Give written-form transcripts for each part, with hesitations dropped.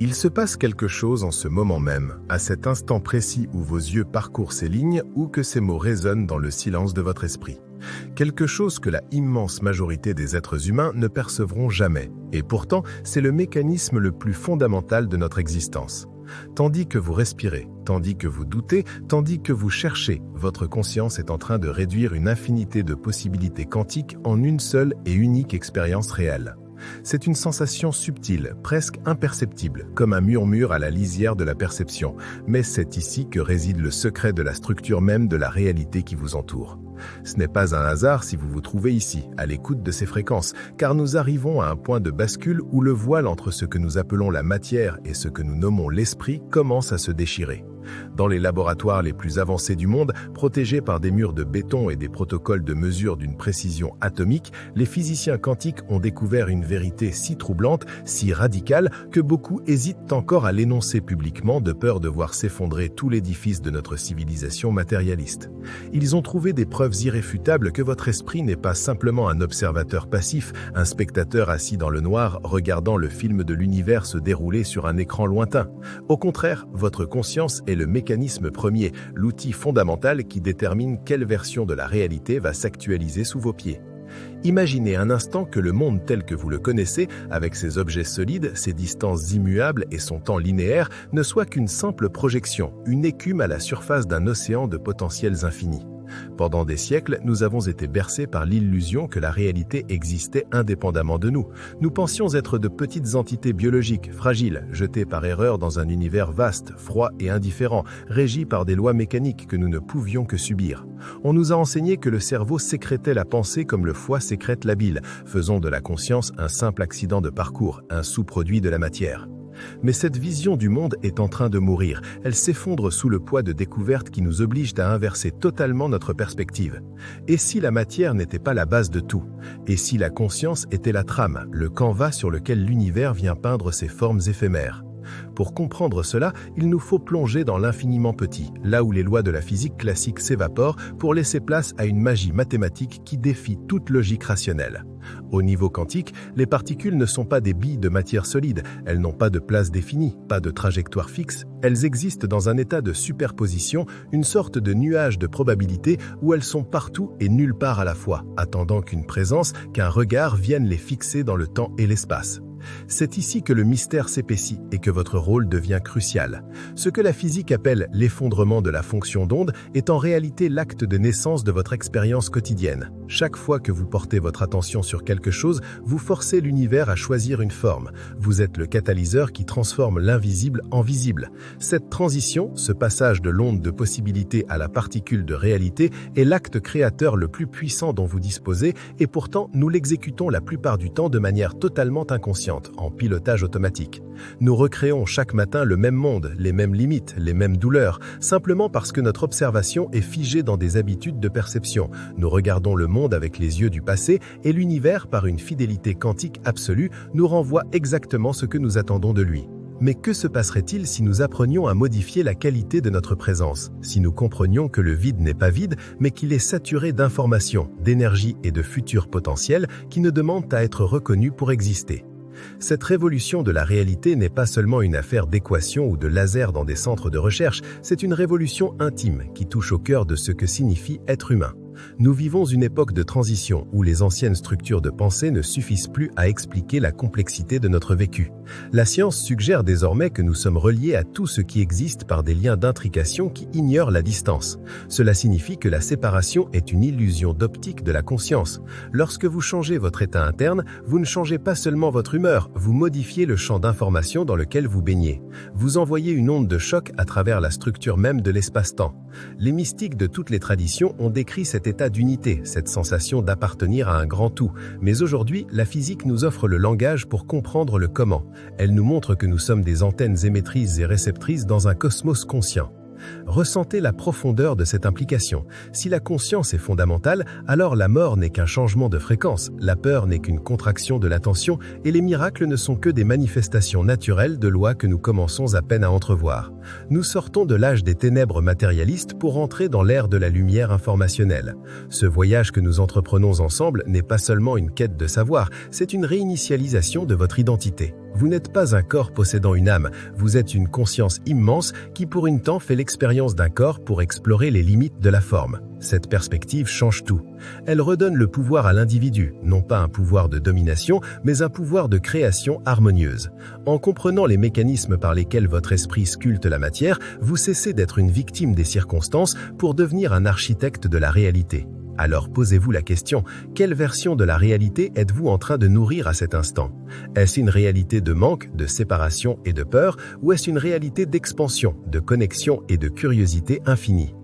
Il se passe quelque chose en ce moment même, à cet instant précis où vos yeux parcourent ces lignes ou que ces mots résonnent dans le silence de votre esprit. Quelque chose que la immense majorité des êtres humains ne percevront jamais, et pourtant c'est le mécanisme le plus fondamental de notre existence. Tandis que vous respirez, tandis que vous doutez, tandis que vous cherchez, votre conscience est en train de réduire une infinité de possibilités quantiques en une seule et unique expérience réelle. C'est une sensation subtile, presque imperceptible, comme un murmure à la lisière de la perception, mais c'est ici que réside le secret de la structure même de la réalité qui vous entoure. Ce n'est pas un hasard si vous vous trouvez ici, à l'écoute de ces fréquences, car nous arrivons à un point de bascule où le voile entre ce que nous appelons la matière et ce que nous nommons l'esprit commence à se déchirer. Dans les laboratoires les plus avancés du monde, protégés par des murs de béton et des protocoles de mesure d'une précision atomique, les physiciens quantiques ont découvert une vérité si troublante, si radicale, que beaucoup hésitent encore à l'énoncer publiquement de peur de voir s'effondrer tout l'édifice de notre civilisation matérialiste. Ils ont trouvé des preuves irréfutables que votre esprit n'est pas simplement un observateur passif, un spectateur assis dans le noir regardant le film de l'univers se dérouler sur un écran lointain. Au contraire, votre conscience est le mécanisme premier, l'outil fondamental qui détermine quelle version de la réalité va s'actualiser sous vos pieds. Imaginez un instant que le monde tel que vous le connaissez, avec ses objets solides, ses distances immuables et son temps linéaire, ne soit qu'une simple projection, une écume à la surface d'un océan de potentiels infinis. Pendant des siècles, nous avons été bercés par l'illusion que la réalité existait indépendamment de nous. Nous pensions être de petites entités biologiques, fragiles, jetées par erreur dans un univers vaste, froid et indifférent, régi par des lois mécaniques que nous ne pouvions que subir. On nous a enseigné que le cerveau sécrétait la pensée comme le foie sécrète la bile, faisant de la conscience un simple accident de parcours, un sous-produit de la matière. Mais cette vision du monde est en train de mourir. Elle s'effondre sous le poids de découvertes qui nous obligent à inverser totalement notre perspective. Et si la matière n'était pas la base de tout? Et si la conscience était la trame, le canevas sur lequel l'univers vient peindre ses formes éphémères? Pour comprendre cela, il nous faut plonger dans l'infiniment petit, là où les lois de la physique classique s'évaporent pour laisser place à une magie mathématique qui défie toute logique rationnelle. Au niveau quantique, les particules ne sont pas des billes de matière solide, elles n'ont pas de place définie, pas de trajectoire fixe, elles existent dans un état de superposition, une sorte de nuage de probabilité où elles sont partout et nulle part à la fois, attendant qu'une présence, qu'un regard vienne les fixer dans le temps et l'espace. C'est ici que le mystère s'épaissit et que votre rôle devient crucial. Ce que la physique appelle l'effondrement de la fonction d'onde est en réalité l'acte de naissance de votre expérience quotidienne. Chaque fois que vous portez votre attention sur quelque chose, vous forcez l'univers à choisir une forme. Vous êtes le catalyseur qui transforme l'invisible en visible. Cette transition, ce passage de l'onde de possibilité à la particule de réalité, est l'acte créateur le plus puissant dont vous disposez et pourtant nous l'exécutons la plupart du temps de manière totalement inconsciente, en pilotage automatique. Nous recréons chaque matin le même monde, les mêmes limites, les mêmes douleurs, simplement parce que notre observation est figée dans des habitudes de perception. Nous regardons le monde avec les yeux du passé et l'univers, par une fidélité quantique absolue, nous renvoie exactement ce que nous attendons de lui. Mais que se passerait-il si nous apprenions à modifier la qualité de notre présence, si nous comprenions que le vide n'est pas vide, mais qu'il est saturé d'informations, d'énergie et de futurs potentiels qui ne demandent à être reconnus pour exister? Cette révolution de la réalité n'est pas seulement une affaire d'équation ou de laser dans des centres de recherche, c'est une révolution intime qui touche au cœur de ce que signifie être humain. Nous vivons une époque de transition où les anciennes structures de pensée ne suffisent plus à expliquer la complexité de notre vécu. La science suggère désormais que nous sommes reliés à tout ce qui existe par des liens d'intrication qui ignorent la distance. Cela signifie que la séparation est une illusion d'optique de la conscience. Lorsque vous changez votre état interne, vous ne changez pas seulement votre humeur, vous modifiez le champ d'information dans lequel vous baignez. Vous envoyez une onde de choc à travers la structure même de l'espace-temps. Les mystiques de toutes les traditions ont décrit cet état d'unité, cette sensation d'appartenir à un grand tout. Mais aujourd'hui, la physique nous offre le langage pour comprendre le comment. Elle nous montre que nous sommes des antennes émettrices et réceptrices dans un cosmos conscient. Ressentez la profondeur de cette implication. Si la conscience est fondamentale, alors la mort n'est qu'un changement de fréquence, la peur n'est qu'une contraction de l'attention et les miracles ne sont que des manifestations naturelles de lois que nous commençons à peine à entrevoir. Nous sortons de l'âge des ténèbres matérialistes pour entrer dans l'ère de la lumière informationnelle. Ce voyage que nous entreprenons ensemble n'est pas seulement une quête de savoir, c'est une réinitialisation de votre identité. Vous n'êtes pas un corps possédant une âme, vous êtes une conscience immense qui pour une temps fait l'expérience d'un corps pour explorer les limites de la forme. Cette perspective change tout. Elle redonne le pouvoir à l'individu, non pas un pouvoir de domination, mais un pouvoir de création harmonieuse. En comprenant les mécanismes par lesquels votre esprit sculpte la matière, vous cessez d'être une victime des circonstances pour devenir un architecte de la réalité. Alors posez-vous la question, quelle version de la réalité êtes-vous en train de nourrir à cet instant? Est-ce une réalité de manque, de séparation et de peur, ou est-ce une réalité d'expansion, de connexion et de curiosité infinie?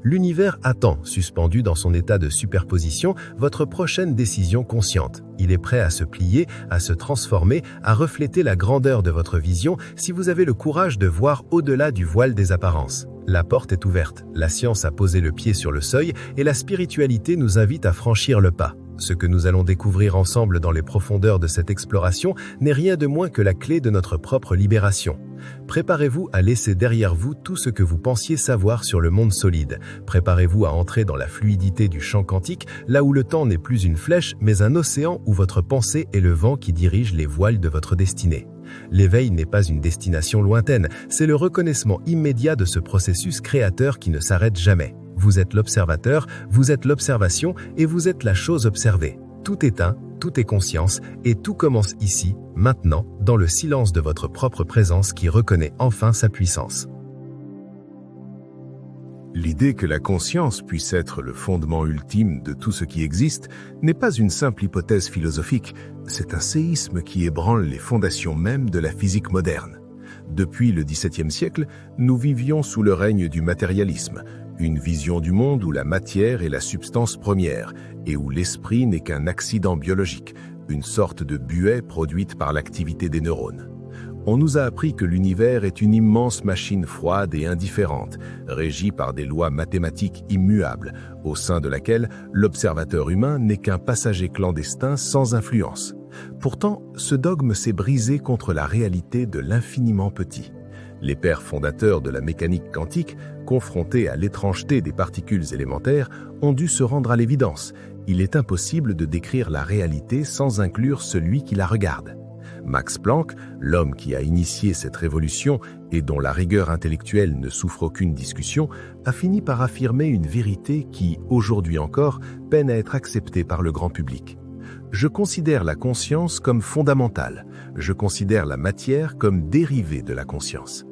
L'univers attend, suspendu dans son état de superposition, votre prochaine décision consciente. Il est prêt à se plier, à se transformer, à refléter la grandeur de votre vision si vous avez le courage de voir au-delà du voile des apparences. La porte est ouverte, la science a posé le pied sur le seuil et la spiritualité nous invite à franchir le pas. Ce que nous allons découvrir ensemble dans les profondeurs de cette exploration n'est rien de moins que la clé de notre propre libération. Préparez-vous à laisser derrière vous tout ce que vous pensiez savoir sur le monde solide. Préparez-vous à entrer dans la fluidité du champ quantique, là où le temps n'est plus une flèche, mais un océan où votre pensée est le vent qui dirige les voiles de votre destinée. L'éveil n'est pas une destination lointaine, c'est le reconnaissement immédiat de ce processus créateur qui ne s'arrête jamais. Vous êtes l'observateur, vous êtes l'observation et vous êtes la chose observée. Tout est un, tout est conscience et tout commence ici, maintenant, dans le silence de votre propre présence qui reconnaît enfin sa puissance. L'idée que la conscience puisse être le fondement ultime de tout ce qui existe n'est pas une simple hypothèse philosophique, c'est un séisme qui ébranle les fondations mêmes de la physique moderne. Depuis le XVIIe siècle, nous vivions sous le règne du matérialisme, une vision du monde où la matière est la substance première et où l'esprit n'est qu'un accident biologique, une sorte de buée produite par l'activité des neurones. On nous a appris que l'univers est une immense machine froide et indifférente, régie par des lois mathématiques immuables, au sein de laquelle l'observateur humain n'est qu'un passager clandestin sans influence. Pourtant, ce dogme s'est brisé contre la réalité de l'infiniment petit. Les pères fondateurs de la mécanique quantique, confrontés à l'étrangeté des particules élémentaires, ont dû se rendre à l'évidence. Il est impossible de décrire la réalité sans inclure celui qui la regarde. Max Planck, l'homme qui a initié cette révolution et dont la rigueur intellectuelle ne souffre aucune discussion, a fini par affirmer une vérité qui, aujourd'hui encore, peine à être acceptée par le grand public. Je considère la conscience comme fondamentale. Je considère la matière comme dérivée de la conscience.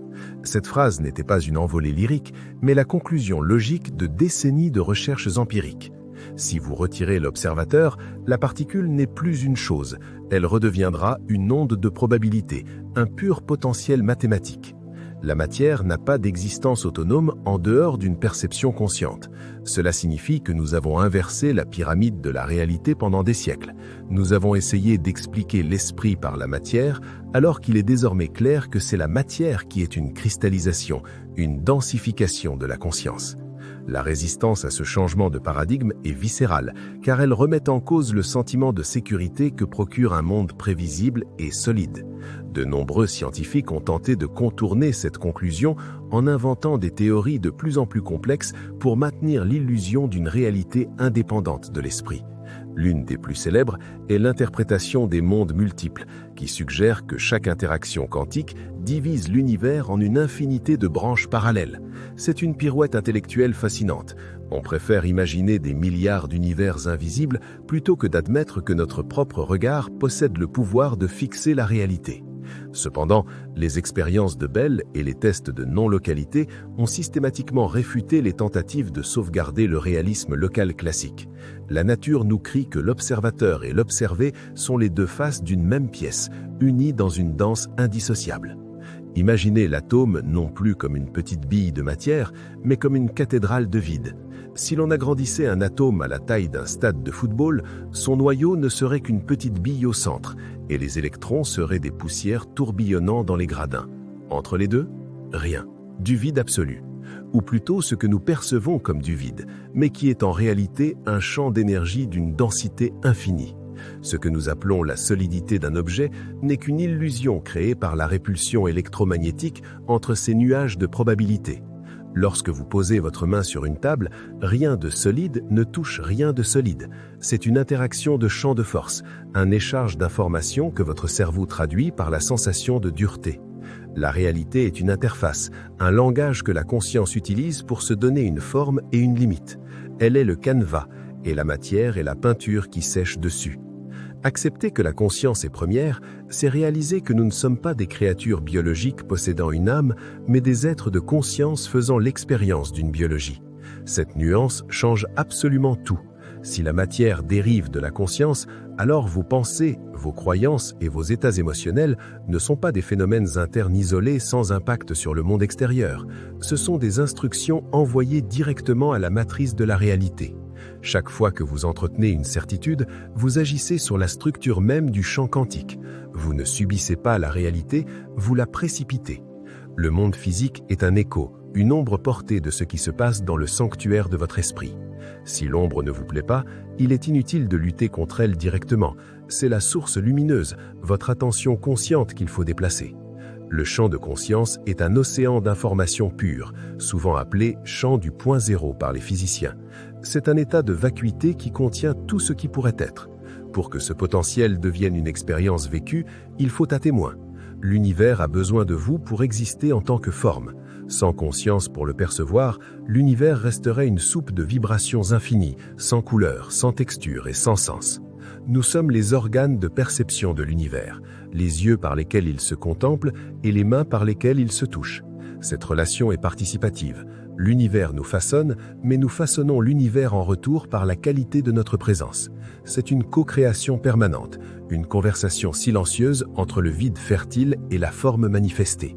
Cette phrase n'était pas une envolée lyrique, mais la conclusion logique de décennies de recherches empiriques. Si vous retirez l'observateur, la particule n'est plus une chose, elle redeviendra une onde de probabilité, un pur potentiel mathématique. La matière n'a pas d'existence autonome en dehors d'une perception consciente. Cela signifie que nous avons inversé la pyramide de la réalité pendant des siècles. Nous avons essayé d'expliquer l'esprit par la matière, alors qu'il est désormais clair que c'est la matière qui est une cristallisation, une densification de la conscience. La résistance à ce changement de paradigme est viscérale, car elle remet en cause le sentiment de sécurité que procure un monde prévisible et solide. De nombreux scientifiques ont tenté de contourner cette conclusion en inventant des théories de plus en plus complexes pour maintenir l'illusion d'une réalité indépendante de l'esprit. L'une des plus célèbres est l'interprétation des mondes multiples, qui suggère que chaque interaction quantique divise l'univers en une infinité de branches parallèles. C'est une pirouette intellectuelle fascinante. On préfère imaginer des milliards d'univers invisibles plutôt que d'admettre que notre propre regard possède le pouvoir de fixer la réalité. Cependant, les expériences de Bell et les tests de non-localité ont systématiquement réfuté les tentatives de sauvegarder le réalisme local classique. La nature nous crie que l'observateur et l'observé sont les deux faces d'une même pièce, unies dans une danse indissociable. Imaginez l'atome non plus comme une petite bille de matière, mais comme une cathédrale de vide. Si l'on agrandissait un atome à la taille d'un stade de football, son noyau ne serait qu'une petite bille au centre, et les électrons seraient des poussières tourbillonnant dans les gradins. Entre les deux, rien, du vide absolu. Ou plutôt ce que nous percevons comme du vide, mais qui est en réalité un champ d'énergie d'une densité infinie. Ce que nous appelons la solidité d'un objet n'est qu'une illusion créée par la répulsion électromagnétique entre ces nuages de probabilité. Lorsque vous posez votre main sur une table, rien de solide ne touche rien de solide. C'est une interaction de champ de force, un échange d'informations que votre cerveau traduit par la sensation de dureté. La réalité est une interface, un langage que la conscience utilise pour se donner une forme et une limite. Elle est le canevas, et la matière est la peinture qui sèche dessus. Accepter que la conscience est première, c'est réaliser que nous ne sommes pas des créatures biologiques possédant une âme, mais des êtres de conscience faisant l'expérience d'une biologie. Cette nuance change absolument tout. Si la matière dérive de la conscience, alors vos pensées, vos croyances et vos états émotionnels ne sont pas des phénomènes internes isolés sans impact sur le monde extérieur. Ce sont des instructions envoyées directement à la matrice de la réalité. Chaque fois que vous entretenez une certitude, vous agissez sur la structure même du champ quantique. Vous ne subissez pas la réalité, vous la précipitez. Le monde physique est un écho, une ombre portée de ce qui se passe dans le sanctuaire de votre esprit. Si l'ombre ne vous plaît pas, il est inutile de lutter contre elle directement. C'est la source lumineuse, votre attention consciente qu'il faut déplacer. Le champ de conscience est un océan d'informations pures, souvent appelé champ du point zéro par les physiciens. C'est un état de vacuité qui contient tout ce qui pourrait être. Pour que ce potentiel devienne une expérience vécue, il faut un témoin. L'univers a besoin de vous pour exister en tant que forme. Sans conscience pour le percevoir, l'univers resterait une soupe de vibrations infinies, sans couleur, sans texture et sans sens. Nous sommes les organes de perception de l'univers, les yeux par lesquels il se contemple et les mains par lesquelles il se touche. Cette relation est participative. L'univers nous façonne, mais nous façonnons l'univers en retour par la qualité de notre présence. C'est une co-création permanente, une conversation silencieuse entre le vide fertile et la forme manifestée.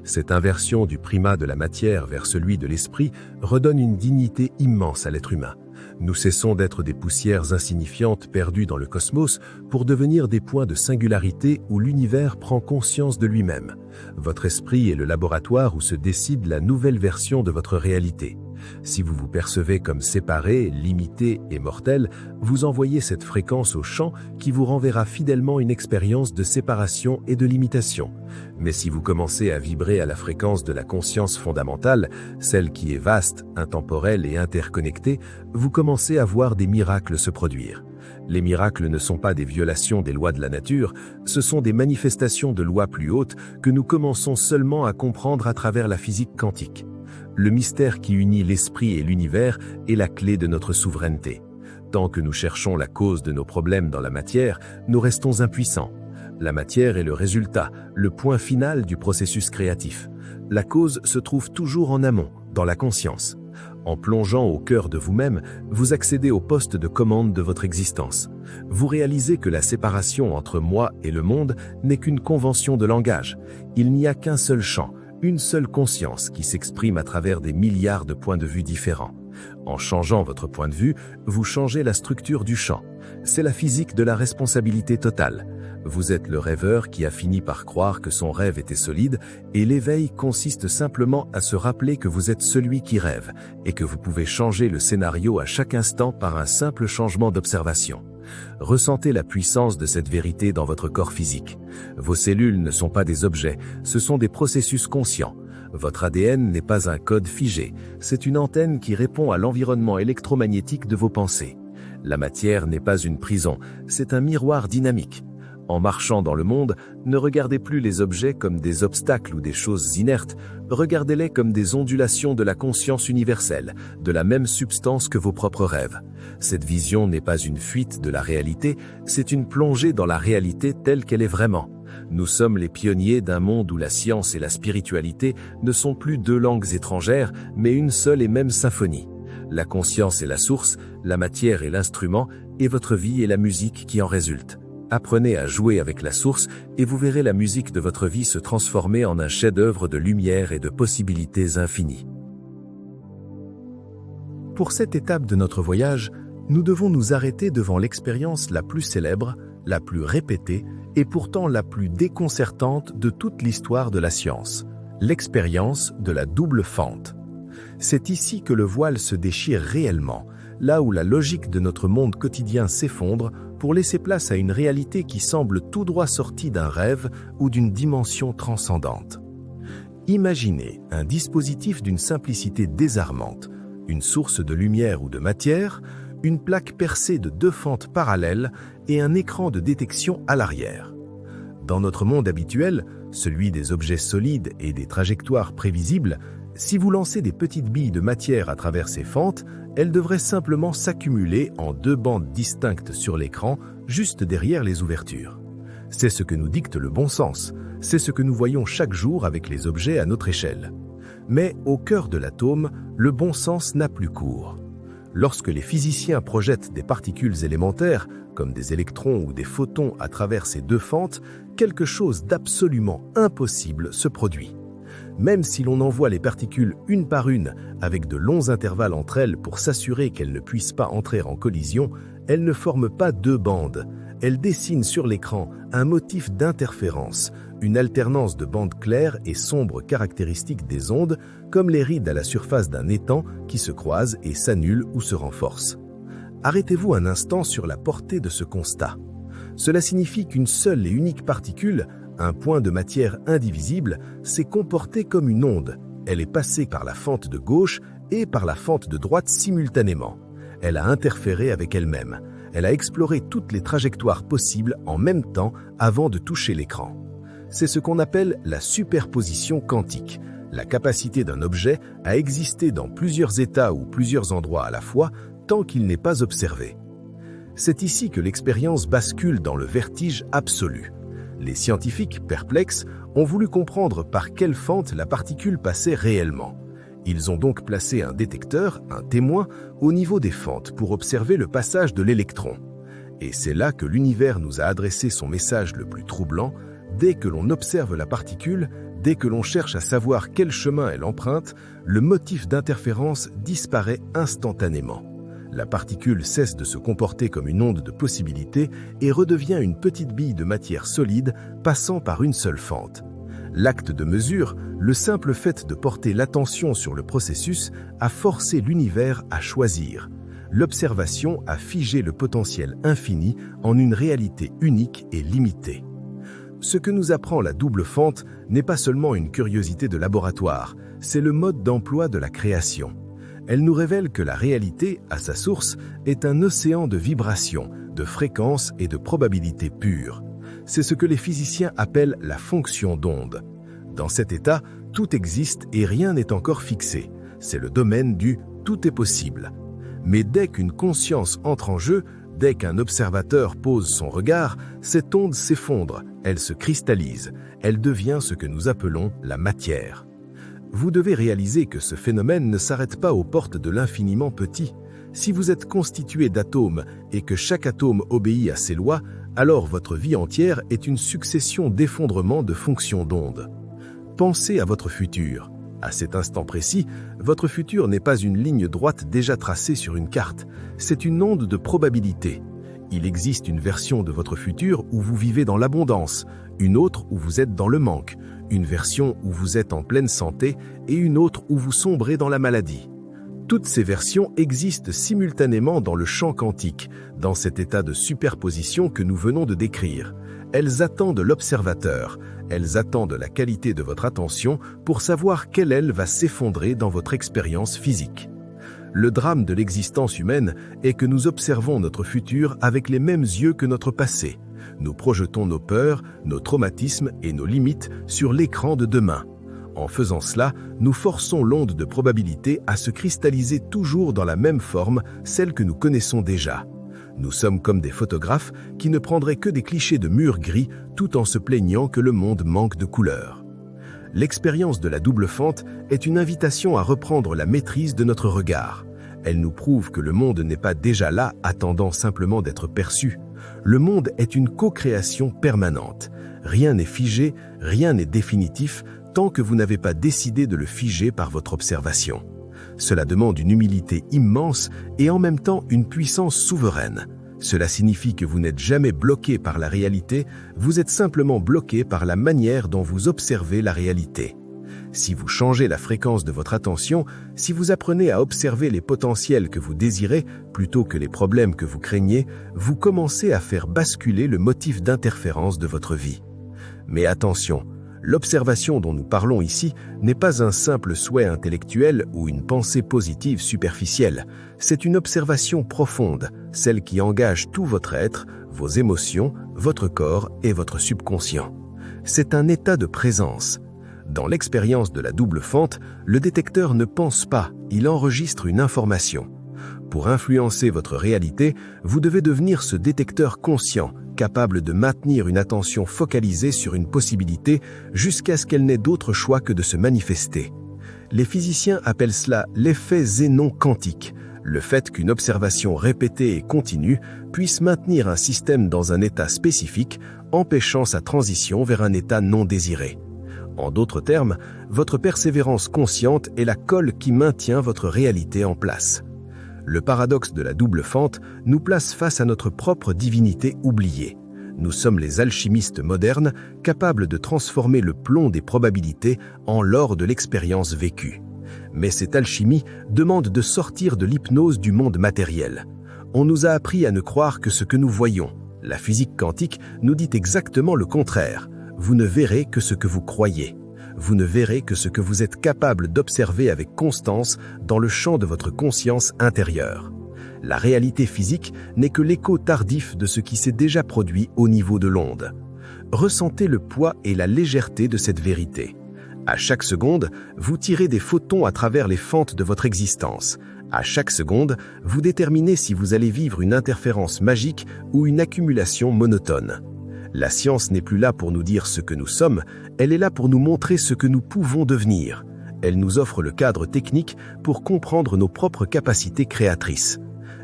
Cette inversion du primat de la matière vers celui de l'esprit redonne une dignité immense à l'être humain. Nous cessons d'être des poussières insignifiantes perdues dans le cosmos pour devenir des points de singularité où l'univers prend conscience de lui-même. Votre esprit est le laboratoire où se décide la nouvelle version de votre réalité. Si vous vous percevez comme séparé, limité et mortel, vous envoyez cette fréquence au champ qui vous renverra fidèlement une expérience de séparation et de limitation. Mais si vous commencez à vibrer à la fréquence de la conscience fondamentale, celle qui est vaste, intemporelle et interconnectée, vous commencez à voir des miracles se produire. Les miracles ne sont pas des violations des lois de la nature, ce sont des manifestations de lois plus hautes que nous commençons seulement à comprendre à travers la physique quantique. Le mystère qui unit l'esprit et l'univers est la clé de notre souveraineté. Tant que nous cherchons la cause de nos problèmes dans la matière, nous restons impuissants. La matière est le résultat, le point final du processus créatif. La cause se trouve toujours en amont, dans la conscience. En plongeant au cœur de vous-même, vous accédez au poste de commande de votre existence. Vous réalisez que la séparation entre moi et le monde n'est qu'une convention de langage. Il n'y a qu'un seul champ, une seule conscience qui s'exprime à travers des milliards de points de vue différents. En changeant votre point de vue, vous changez la structure du champ. C'est la physique de la responsabilité totale. Vous êtes le rêveur qui a fini par croire que son rêve était solide et l'éveil consiste simplement à se rappeler que vous êtes celui qui rêve et que vous pouvez changer le scénario à chaque instant par un simple changement d'observation. Ressentez la puissance de cette vérité dans votre corps physique. Vos cellules ne sont pas des objets, ce sont des processus conscients. Votre ADN n'est pas un code figé, c'est une antenne qui répond à l'environnement électromagnétique de vos pensées. La matière n'est pas une prison, c'est un miroir dynamique. En marchant dans le monde, ne regardez plus les objets comme des obstacles ou des choses inertes, regardez-les comme des ondulations de la conscience universelle, de la même substance que vos propres rêves. Cette vision n'est pas une fuite de la réalité, c'est une plongée dans la réalité telle qu'elle est vraiment. Nous sommes les pionniers d'un monde où la science et la spiritualité ne sont plus deux langues étrangères, mais une seule et même symphonie. La conscience est la source, la matière est l'instrument, et votre vie est la musique qui en résulte. Apprenez à jouer avec la source et vous verrez la musique de votre vie se transformer en un chef-d'œuvre de lumière et de possibilités infinies. Pour cette étape de notre voyage, nous devons nous arrêter devant l'expérience la plus célèbre, la plus répétée et pourtant la plus déconcertante de toute l'histoire de la science, l'expérience de la double fente. C'est ici que le voile se déchire réellement, là où la logique de notre monde quotidien s'effondre pour laisser place à une réalité qui semble tout droit sortie d'un rêve ou d'une dimension transcendante. Imaginez un dispositif d'une simplicité désarmante, une source de lumière ou de matière, une plaque percée de 2 fentes parallèles et un écran de détection à l'arrière. Dans notre monde habituel, celui des objets solides et des trajectoires prévisibles, si vous lancez des petites billes de matière à travers ces fentes, elles devraient simplement s'accumuler en 2 bandes distinctes sur l'écran, juste derrière les ouvertures. C'est ce que nous dicte le bon sens, c'est ce que nous voyons chaque jour avec les objets à notre échelle. Mais au cœur de l'atome, le bon sens n'a plus cours. Lorsque les physiciens projettent des particules élémentaires, comme des électrons ou des photons à travers ces 2 fentes, quelque chose d'absolument impossible se produit. Même si l'on envoie les particules une par une, avec de longs intervalles entre elles pour s'assurer qu'elles ne puissent pas entrer en collision, elles ne forment pas 2 bandes. Elles dessinent sur l'écran un motif d'interférence, une alternance de bandes claires et sombres caractéristiques des ondes, comme les rides à la surface d'un étang qui se croisent et s'annulent ou se renforcent. Arrêtez-vous un instant sur la portée de ce constat. Cela signifie qu'une seule et unique particule, un point de matière indivisible, s'est comportée comme une onde. Elle est passée par la fente de gauche et par la fente de droite simultanément. Elle a interféré avec elle-même. Elle a exploré toutes les trajectoires possibles en même temps avant de toucher l'écran. C'est ce qu'on appelle la superposition quantique, la capacité d'un objet à exister dans plusieurs états ou plusieurs endroits à la fois tant qu'il n'est pas observé. C'est ici que l'expérience bascule dans le vertige absolu. Les scientifiques, perplexes, ont voulu comprendre par quelle fente la particule passait réellement. Ils ont donc placé un détecteur, un témoin, au niveau des fentes pour observer le passage de l'électron. Et c'est là que l'univers nous a adressé son message le plus troublant. Dès que l'on observe la particule, dès que l'on cherche à savoir quel chemin elle emprunte, le motif d'interférence disparaît instantanément. La particule cesse de se comporter comme une onde de possibilité et redevient une petite bille de matière solide passant par une seule fente. L'acte de mesure, le simple fait de porter l'attention sur le processus, a forcé l'univers à choisir. L'observation a figé le potentiel infini en une réalité unique et limitée. Ce que nous apprend la double fente n'est pas seulement une curiosité de laboratoire, c'est le mode d'emploi de la création. Elle nous révèle que la réalité, à sa source, est un océan de vibrations, de fréquences et de probabilités pures. C'est ce que les physiciens appellent la fonction d'onde. Dans cet état, tout existe et rien n'est encore fixé. C'est le domaine du « tout est possible ». Mais dès qu'une conscience entre en jeu, dès qu'un observateur pose son regard, cette onde s'effondre, elle se cristallise, elle devient ce que nous appelons la matière. Vous devez réaliser que ce phénomène ne s'arrête pas aux portes de l'infiniment petit. Si vous êtes constitué d'atomes et que chaque atome obéit à ses lois, alors votre vie entière est une succession d'effondrements de fonctions d'onde. Pensez à votre futur. À cet instant précis, votre futur n'est pas une ligne droite déjà tracée sur une carte, c'est une onde de probabilité. Il existe une version de votre futur où vous vivez dans l'abondance, une autre où vous êtes dans le manque, une version où vous êtes en pleine santé et une autre où vous sombrez dans la maladie. Toutes ces versions existent simultanément dans le champ quantique, dans cet état de superposition que nous venons de décrire. Elles attendent l'observateur, elles attendent la qualité de votre attention pour savoir quelle aile va s'effondrer dans votre expérience physique. Le drame de l'existence humaine est que nous observons notre futur avec les mêmes yeux que notre passé. Nous projetons nos peurs, nos traumatismes et nos limites sur l'écran de demain. En faisant cela, nous forçons l'onde de probabilité à se cristalliser toujours dans la même forme, celle que nous connaissons déjà. Nous sommes comme des photographes qui ne prendraient que des clichés de murs gris tout en se plaignant que le monde manque de couleurs. L'expérience de la double fente est une invitation à reprendre la maîtrise de notre regard. Elle nous prouve que le monde n'est pas déjà là, attendant simplement d'être perçu. Le monde est une co-création permanente. Rien n'est figé, rien n'est définitif, tant que vous n'avez pas décidé de le figer par votre observation. Cela demande une humilité immense et en même temps une puissance souveraine. Cela signifie que vous n'êtes jamais bloqué par la réalité, vous êtes simplement bloqué par la manière dont vous observez la réalité. Si vous changez la fréquence de votre attention, si vous apprenez à observer les potentiels que vous désirez plutôt que les problèmes que vous craignez, vous commencez à faire basculer le motif d'interférence de votre vie. Mais attention, L'observation dont nous parlons ici n'est pas un simple souhait intellectuel ou une pensée positive superficielle. C'est une observation profonde, celle qui engage tout votre être, vos émotions, votre corps et votre subconscient. C'est un état de présence. Dans l'expérience de la double fente, le détecteur ne pense pas, il enregistre une information. Pour influencer votre réalité, vous devez devenir ce détecteur conscient, capable de maintenir une attention focalisée sur une possibilité jusqu'à ce qu'elle n'ait d'autre choix que de se manifester. Les physiciens appellent cela l'effet Zénon quantique, le fait qu'une observation répétée et continue puisse maintenir un système dans un état spécifique, empêchant sa transition vers un état non désiré. En d'autres termes, votre persévérance consciente est la colle qui maintient votre réalité en place. Le paradoxe de la double fente nous place face à notre propre divinité oubliée. Nous sommes les alchimistes modernes, capables de transformer le plomb des probabilités en l'or de l'expérience vécue. Mais cette alchimie demande de sortir de l'hypnose du monde matériel. On nous a appris à ne croire que ce que nous voyons. La physique quantique nous dit exactement le contraire. Vous ne verrez que ce que vous croyez. Vous ne verrez que ce que vous êtes capable d'observer avec constance dans le champ de votre conscience intérieure. La réalité physique n'est que l'écho tardif de ce qui s'est déjà produit au niveau de l'onde. Ressentez le poids et la légèreté de cette vérité. À chaque seconde, vous tirez des photons à travers les fentes de votre existence. À chaque seconde, vous déterminez si vous allez vivre une interférence magique ou une accumulation monotone. La science n'est plus là pour nous dire ce que nous sommes, elle est là pour nous montrer ce que nous pouvons devenir. Elle nous offre le cadre technique pour comprendre nos propres capacités créatrices.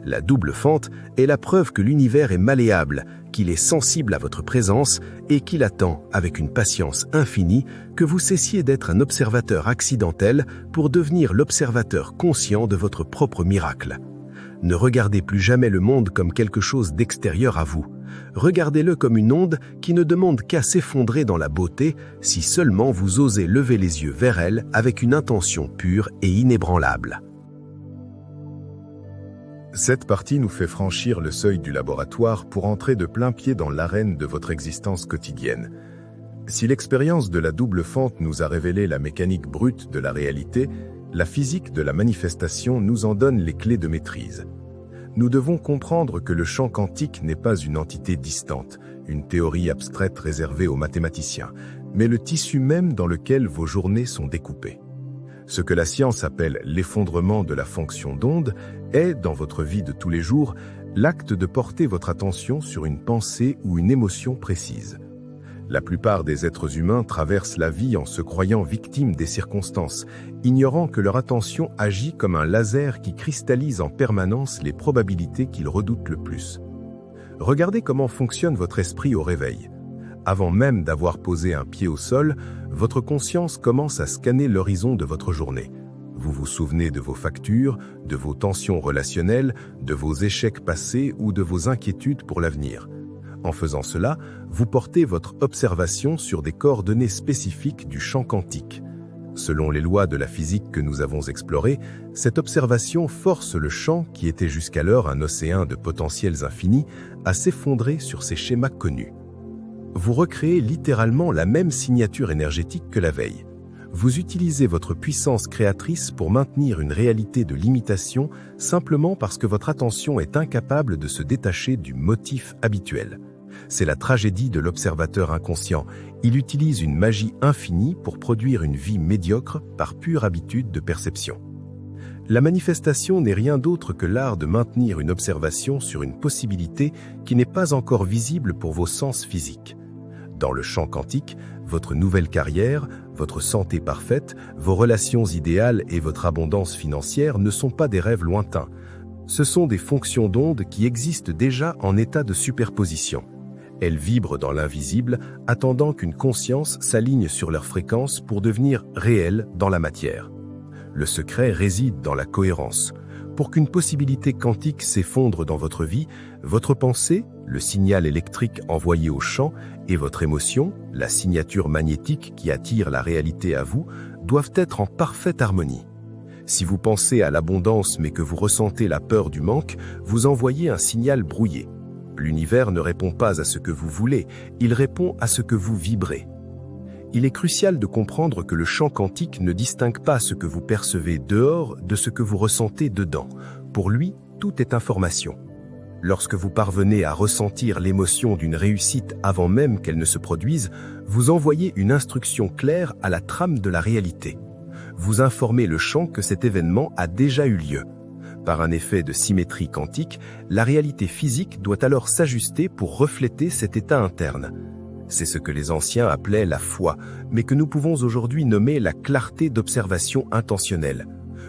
La double fente est la preuve que l'univers est malléable, qu'il est sensible à votre présence et qu'il attend, avec une patience infinie, que vous cessiez d'être un observateur accidentel pour devenir l'observateur conscient de votre propre miracle. Ne regardez plus jamais le monde comme quelque chose d'extérieur à vous. Regardez-le comme une onde qui ne demande qu'à s'effondrer dans la beauté si seulement vous osez lever les yeux vers elle avec une intention pure et inébranlable. Cette partie nous fait franchir le seuil du laboratoire pour entrer de plein pied dans l'arène de votre existence quotidienne. Si l'expérience de la double fente nous a révélé la mécanique brute de la réalité, la physique de la manifestation nous en donne les clés de maîtrise. Nous devons comprendre que le champ quantique n'est pas une entité distante, une théorie abstraite réservée aux mathématiciens, mais le tissu même dans lequel vos journées sont découpées. Ce que la science appelle l'effondrement de la fonction d'onde est, dans votre vie de tous les jours, l'acte de porter votre attention sur une pensée ou une émotion précise. La plupart des êtres humains traversent la vie en se croyant victimes des circonstances, ignorant que leur attention agit comme un laser qui cristallise en permanence les probabilités qu'ils redoutent le plus. Regardez comment fonctionne votre esprit au réveil. Avant même d'avoir posé un pied au sol, votre conscience commence à scanner l'horizon de votre journée. Vous vous souvenez de vos factures, de vos tensions relationnelles, de vos échecs passés ou de vos inquiétudes pour l'avenir. En faisant cela, vous portez votre observation sur des coordonnées spécifiques du champ quantique. Selon les lois de la physique que nous avons explorées, cette observation force le champ, qui était jusqu'alors un océan de potentiels infinis, à s'effondrer sur ces schémas connus. Vous recréez littéralement la même signature énergétique que la veille. Vous utilisez votre puissance créatrice pour maintenir une réalité de limitation simplement parce que votre attention est incapable de se détacher du motif habituel. C'est la tragédie de l'observateur inconscient. Il utilise une magie infinie pour produire une vie médiocre par pure habitude de perception. La manifestation n'est rien d'autre que l'art de maintenir une observation sur une possibilité qui n'est pas encore visible pour vos sens physiques. Dans le champ quantique, votre nouvelle carrière, votre santé parfaite, vos relations idéales et votre abondance financière ne sont pas des rêves lointains. Ce sont des fonctions d'onde qui existent déjà en état de superposition. Elles vibrent dans l'invisible, attendant qu'une conscience s'aligne sur leur fréquence pour devenir réelles dans la matière. Le secret réside dans la cohérence. Pour qu'une possibilité quantique s'effondre dans votre vie, votre pensée, le signal électrique envoyé au champ, et votre émotion, la signature magnétique qui attire la réalité à vous, doivent être en parfaite harmonie. Si vous pensez à l'abondance mais que vous ressentez la peur du manque, vous envoyez un signal brouillé. L'univers ne répond pas à ce que vous voulez, il répond à ce que vous vibrez. Il est crucial de comprendre que le champ quantique ne distingue pas ce que vous percevez dehors de ce que vous ressentez dedans. Pour lui, tout est information. Lorsque vous parvenez à ressentir l'émotion d'une réussite avant même qu'elle ne se produise, vous envoyez une instruction claire à la trame de la réalité. Vous informez le champ que cet événement a déjà eu lieu. Par un effet de symétrie quantique, la réalité physique doit alors s'ajuster pour refléter cet état interne. C'est ce que les anciens appelaient la foi, mais que nous pouvons aujourd'hui nommer la clarté d'observation intentionnelle.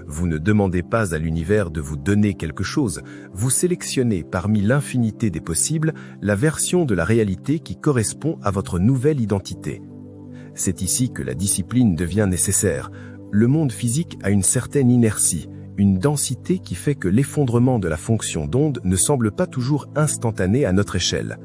Vous ne demandez pas à l'univers de vous donner quelque chose, vous sélectionnez parmi l'infinité des possibles la version de la réalité qui correspond à votre nouvelle identité. C'est ici que la discipline devient nécessaire. Le monde physique a une certaine inertie, une densité qui fait que l'effondrement de la fonction d'onde ne semble pas toujours instantané à notre échelle.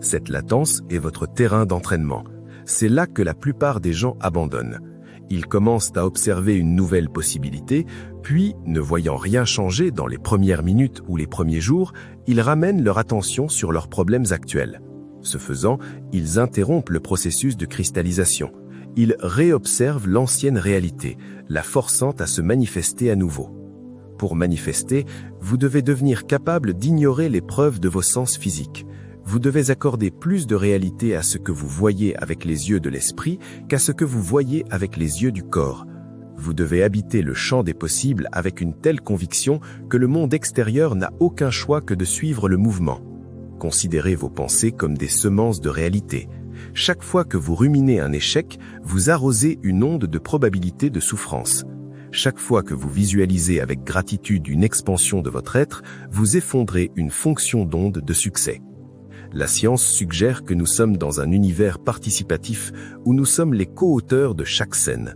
Cette latence est votre terrain d'entraînement. C'est là que la plupart des gens abandonnent. Ils commencent à observer une nouvelle possibilité, puis, ne voyant rien changer dans les premières minutes ou les premiers jours, ils ramènent leur attention sur leurs problèmes actuels. Ce faisant, ils interrompent le processus de cristallisation. Ils réobservent l'ancienne réalité, la forçant à se manifester à nouveau. Pour manifester, vous devez devenir capable d'ignorer les preuves de vos sens physiques. Vous devez accorder plus de réalité à ce que vous voyez avec les yeux de l'esprit qu'à ce que vous voyez avec les yeux du corps. Vous devez habiter le champ des possibles avec une telle conviction que le monde extérieur n'a aucun choix que de suivre le mouvement. Considérez vos pensées comme des semences de réalité. Chaque fois que vous ruminez un échec, vous arrosez une onde de probabilité de souffrance. Chaque fois que vous visualisez avec gratitude une expansion de votre être, vous effondrez une fonction d'onde de succès. La science suggère que nous sommes dans un univers participatif où nous sommes les co-auteurs de chaque scène.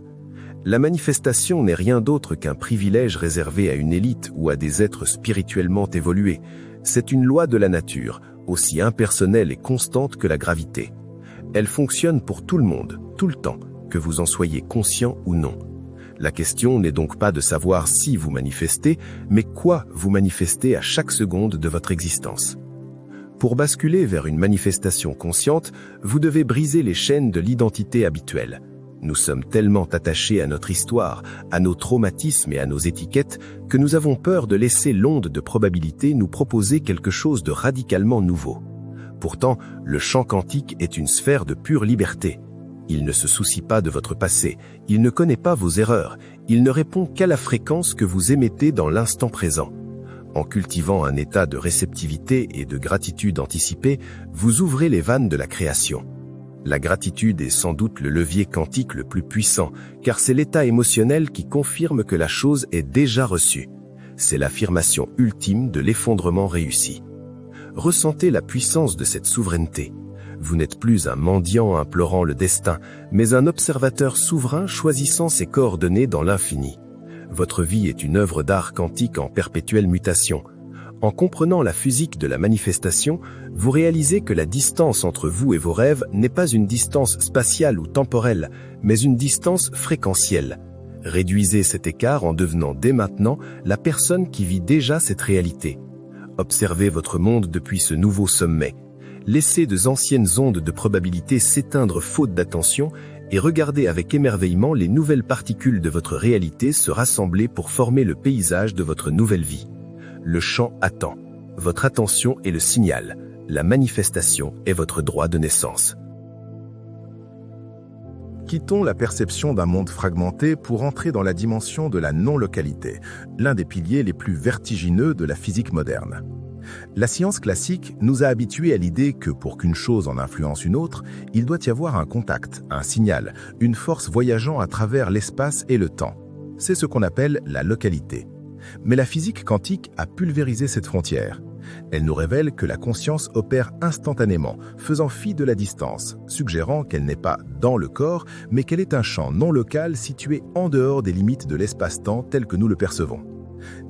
La manifestation n'est rien d'autre qu'un privilège réservé à une élite ou à des êtres spirituellement évolués. C'est une loi de la nature, aussi impersonnelle et constante que la gravité. Elle fonctionne pour tout le monde, tout le temps, que vous en soyez conscient ou non. La question n'est donc pas de savoir si vous manifestez, mais quoi vous manifestez à chaque seconde de votre existence. Pour basculer vers une manifestation consciente, vous devez briser les chaînes de l'identité habituelle. Nous sommes tellement attachés à notre histoire, à nos traumatismes et à nos étiquettes que nous avons peur de laisser l'onde de probabilité nous proposer quelque chose de radicalement nouveau. Pourtant, le champ quantique est une sphère de pure liberté. Il ne se soucie pas de votre passé, il ne connaît pas vos erreurs, il ne répond qu'à la fréquence que vous émettez dans l'instant présent. En cultivant un état de réceptivité et de gratitude anticipée, vous ouvrez les vannes de la création. La gratitude est sans doute le levier quantique le plus puissant, car c'est l'état émotionnel qui confirme que la chose est déjà reçue. C'est l'affirmation ultime de l'effondrement réussi. Ressentez la puissance de cette souveraineté. Vous n'êtes plus un mendiant implorant le destin, mais un observateur souverain choisissant ses coordonnées dans l'infini. Votre vie est une œuvre d'art quantique en perpétuelle mutation. En comprenant la physique de la manifestation, vous réalisez que la distance entre vous et vos rêves n'est pas une distance spatiale ou temporelle, mais une distance fréquentielle. Réduisez cet écart en devenant dès maintenant la personne qui vit déjà cette réalité. Observez votre monde depuis ce nouveau sommet. Laissez de anciennes ondes de probabilité s'éteindre faute d'attention et regardez avec émerveillement les nouvelles particules de votre réalité se rassembler pour former le paysage de votre nouvelle vie. Le champ attend. Votre attention est le signal. La manifestation est votre droit de naissance. Quittons la perception d'un monde fragmenté pour entrer dans la dimension de la non-localité, l'un des piliers les plus vertigineux de la physique moderne. La science classique nous a habitués à l'idée que pour qu'une chose en influence une autre, il doit y avoir un contact, un signal, une force voyageant à travers l'espace et le temps. C'est ce qu'on appelle la localité. Mais la physique quantique a pulvérisé cette frontière. Elle nous révèle que la conscience opère instantanément, faisant fi de la distance, suggérant qu'elle n'est pas dans le corps, mais qu'elle est un champ non local situé en dehors des limites de l'espace-temps tel que nous le percevons.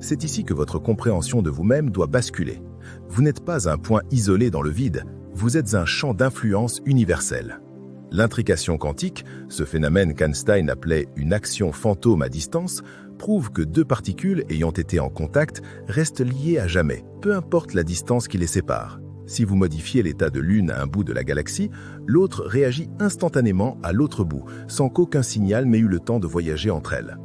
C'est ici que votre compréhension de vous-même doit basculer. Vous n'êtes pas un point isolé dans le vide, vous êtes un champ d'influence universel. L'intrication quantique, ce phénomène qu'Einstein appelait une action fantôme à distance, prouve que deux particules ayant été en contact restent liées à jamais, peu importe la distance qui les sépare. Si vous modifiez l'état de l'une à un bout de la galaxie, l'autre réagit instantanément à l'autre bout, sans qu'aucun signal n'ait eu le temps de voyager entre elles.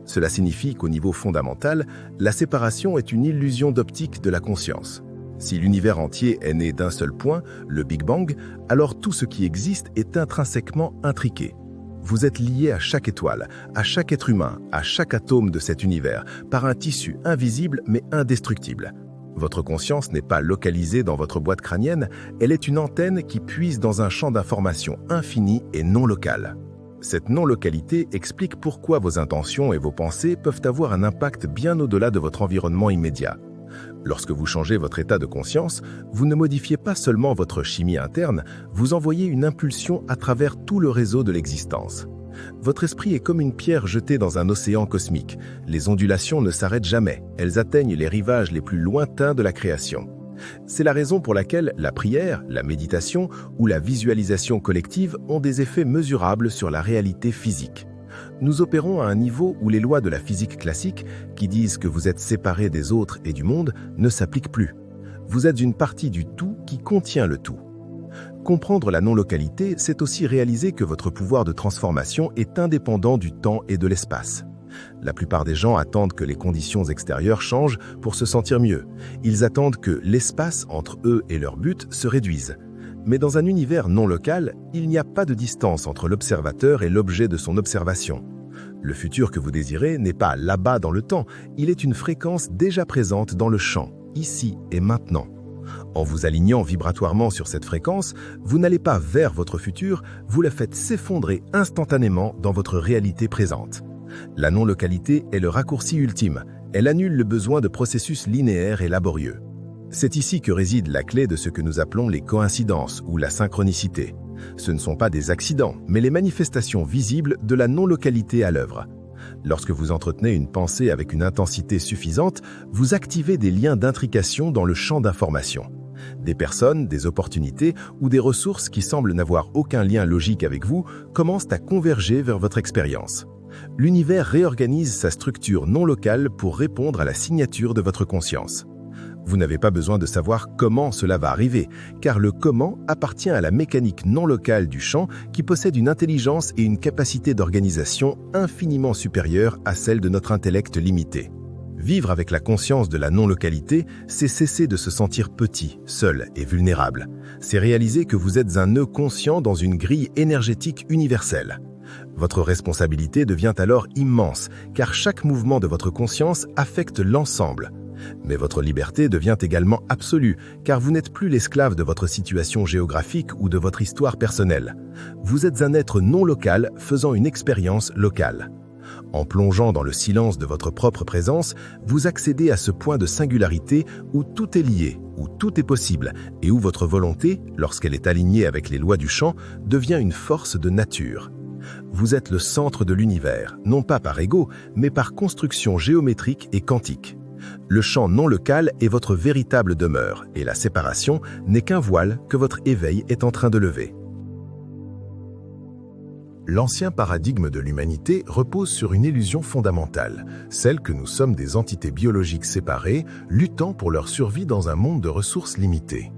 Cela signifie qu'au niveau fondamental, la séparation est une illusion d'optique de la conscience. Si l'univers entier est né d'un seul point, le Big Bang, alors tout ce qui existe est intrinsèquement intriqué. Vous êtes lié à chaque étoile, à chaque être humain, à chaque atome de cet univers, par un tissu invisible mais indestructible. Votre conscience n'est pas localisée dans votre boîte crânienne, elle est une antenne qui puise dans un champ d'information infini et non local. Cette non-localité explique pourquoi vos intentions et vos pensées peuvent avoir un impact bien au-delà de votre environnement immédiat. Lorsque vous changez votre état de conscience, vous ne modifiez pas seulement votre chimie interne, vous envoyez une impulsion à travers tout le réseau de l'existence. Votre esprit est comme une pierre jetée dans un océan cosmique. Les ondulations ne s'arrêtent jamais, elles atteignent les rivages les plus lointains de la création. C'est la raison pour laquelle la prière, la méditation ou la visualisation collective ont des effets mesurables sur la réalité physique. Nous opérons à un niveau où les lois de la physique classique, qui disent que vous êtes séparés des autres et du monde, ne s'appliquent plus. Vous êtes une partie du tout qui contient le tout. Comprendre la non-localité, c'est aussi réaliser que votre pouvoir de transformation est indépendant du temps et de l'espace. La plupart des gens attendent que les conditions extérieures changent pour se sentir mieux. Ils attendent que l'espace entre eux et leur but se réduise. Mais dans un univers non local, il n'y a pas de distance entre l'observateur et l'objet de son observation. Le futur que vous désirez n'est pas là-bas dans le temps, il est une fréquence déjà présente dans le champ, ici et maintenant. En vous alignant vibratoirement sur cette fréquence, vous n'allez pas vers votre futur, vous la faites s'effondrer instantanément dans votre réalité présente. La non-localité est le raccourci ultime, elle annule le besoin de processus linéaires et laborieux. C'est ici que réside la clé de ce que nous appelons les coïncidences ou la synchronicité. Ce ne sont pas des accidents, mais les manifestations visibles de la non-localité à l'œuvre. Lorsque vous entretenez une pensée avec une intensité suffisante, vous activez des liens d'intrication dans le champ d'information. Des personnes, des opportunités ou des ressources qui semblent n'avoir aucun lien logique avec vous commencent à converger vers votre expérience. L'univers réorganise sa structure non locale pour répondre à la signature de votre conscience. Vous n'avez pas besoin de savoir comment cela va arriver, car le comment appartient à la mécanique non locale du champ qui possède une intelligence et une capacité d'organisation infiniment supérieures à celle de notre intellect limité. Vivre avec la conscience de la non-localité, c'est cesser de se sentir petit, seul et vulnérable. C'est réaliser que vous êtes un nœud conscient dans une grille énergétique universelle. Votre responsabilité devient alors immense, car chaque mouvement de votre conscience affecte l'ensemble. Mais votre liberté devient également absolue, car vous n'êtes plus l'esclave de votre situation géographique ou de votre histoire personnelle. Vous êtes un être non local faisant une expérience locale. En plongeant dans le silence de votre propre présence, vous accédez à ce point de singularité où tout est lié, où tout est possible, et où votre volonté, lorsqu'elle est alignée avec les lois du champ, devient une force de nature. Vous êtes le centre de l'univers, non pas par ego, mais par construction géométrique et quantique. Le champ non local est votre véritable demeure, et la séparation n'est qu'un voile que votre éveil est en train de lever. L'ancien paradigme de l'humanité repose sur une illusion fondamentale, celle que nous sommes des entités biologiques séparées, luttant pour leur survie dans un monde de ressources limitées.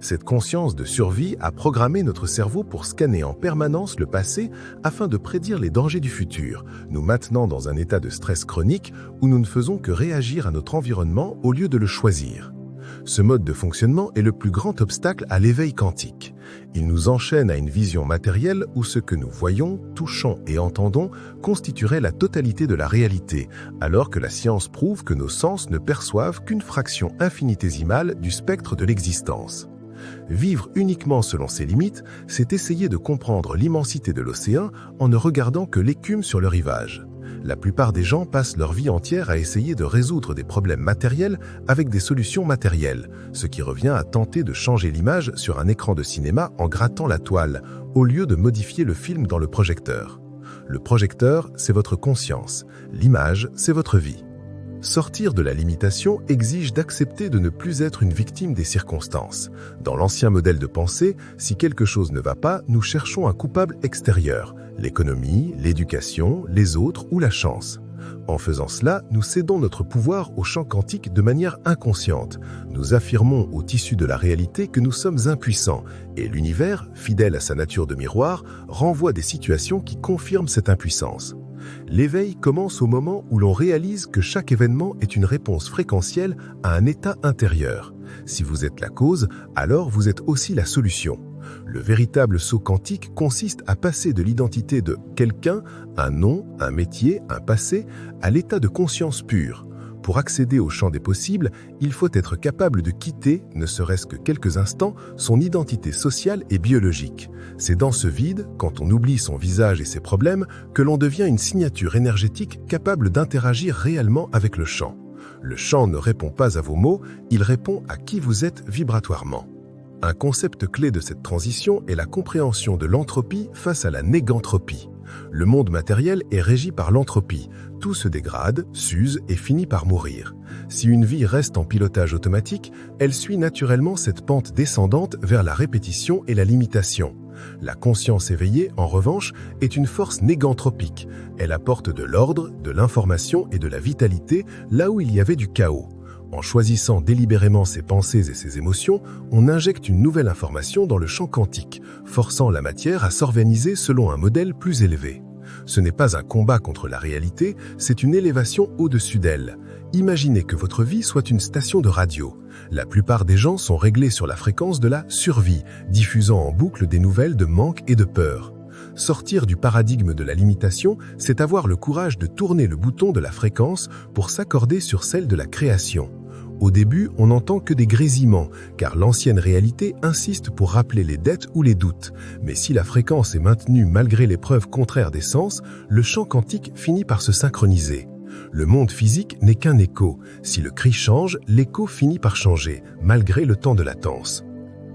Cette conscience de survie a programmé notre cerveau pour scanner en permanence le passé afin de prédire les dangers du futur, nous maintenant dans un état de stress chronique où nous ne faisons que réagir à notre environnement au lieu de le choisir. Ce mode de fonctionnement est le plus grand obstacle à l'éveil quantique. Il nous enchaîne à une vision matérielle où ce que nous voyons, touchons et entendons constituerait la totalité de la réalité, alors que la science prouve que nos sens ne perçoivent qu'une fraction infinitésimale du spectre de l'existence. Vivre uniquement selon ses limites, c'est essayer de comprendre l'immensité de l'océan en ne regardant que l'écume sur le rivage. La plupart des gens passent leur vie entière à essayer de résoudre des problèmes matériels avec des solutions matérielles, ce qui revient à tenter de changer l'image sur un écran de cinéma en grattant la toile, au lieu de modifier le film dans le projecteur. Le projecteur, c'est votre conscience. L'image, c'est votre vie. Sortir de la limitation exige d'accepter de ne plus être une victime des circonstances. Dans l'ancien modèle de pensée, si quelque chose ne va pas, nous cherchons un coupable extérieur, l'économie, l'éducation, les autres ou la chance. En faisant cela, nous cédons notre pouvoir au champ quantique de manière inconsciente. Nous affirmons au tissu de la réalité que nous sommes impuissants, et l'univers, fidèle à sa nature de miroir, renvoie des situations qui confirment cette impuissance. L'éveil commence au moment où l'on réalise que chaque événement est une réponse fréquentielle à un état intérieur. Si vous êtes la cause, alors vous êtes aussi la solution. Le véritable saut quantique consiste à passer de l'identité de quelqu'un, un nom, un métier, un passé, à l'état de conscience pure. Pour accéder au champ des possibles, il faut être capable de quitter, ne serait-ce que quelques instants, son identité sociale et biologique. C'est dans ce vide, quand on oublie son visage et ses problèmes, que l'on devient une signature énergétique capable d'interagir réellement avec le champ. Le champ ne répond pas à vos mots, il répond à qui vous êtes vibratoirement. Un concept clé de cette transition est la compréhension de l'entropie face à la négantropie. Le monde matériel est régi par l'entropie. Tout se dégrade, s'use et finit par mourir. Si une vie reste en pilotage automatique, elle suit naturellement cette pente descendante vers la répétition et la limitation. La conscience éveillée, en revanche, est une force négantropique. Elle apporte de l'ordre, de l'information et de la vitalité là où il y avait du chaos. En choisissant délibérément ses pensées et ses émotions, on injecte une nouvelle information dans le champ quantique, forçant la matière à s'organiser selon un modèle plus élevé. Ce n'est pas un combat contre la réalité, c'est une élévation au-dessus d'elle. Imaginez que votre vie soit une station de radio. La plupart des gens sont réglés sur la fréquence de la survie, diffusant en boucle des nouvelles de manque et de peur. Sortir du paradigme de la limitation, c'est avoir le courage de tourner le bouton de la fréquence pour s'accorder sur celle de la création. Au début, on n'entend que des grésillements, car l'ancienne réalité insiste pour rappeler les dettes ou les doutes. Mais si la fréquence est maintenue malgré les preuves contraires des sens, le champ quantique finit par se synchroniser. Le monde physique n'est qu'un écho. Si le cri change, l'écho finit par changer, malgré le temps de latence.